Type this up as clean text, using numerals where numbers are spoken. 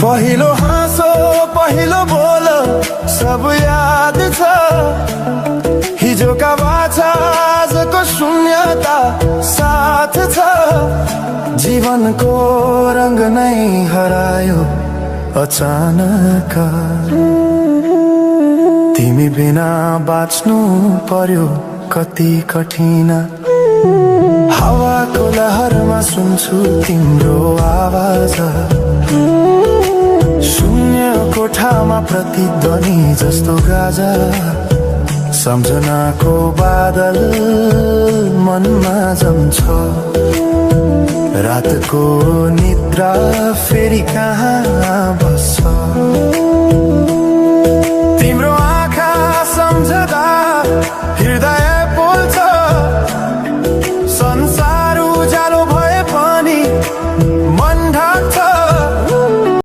पहिलो हाँसो पहिलो बोल सब याद छ, हिजोका बाछा आजको शून्यता साथ छ। जीवनको रंग नै हरायो अचानक, तिमी बिना बाँच्नु पर्यो कति कठिन। हावाको लहरमा सुन्छु तिम्रो आवाज, शून्य कोठामा प्रतिध्वनि जस्तो गाजा। सम्झनाको बादल मनमा जम्छ, रातको निद्रा फेरि कहाँ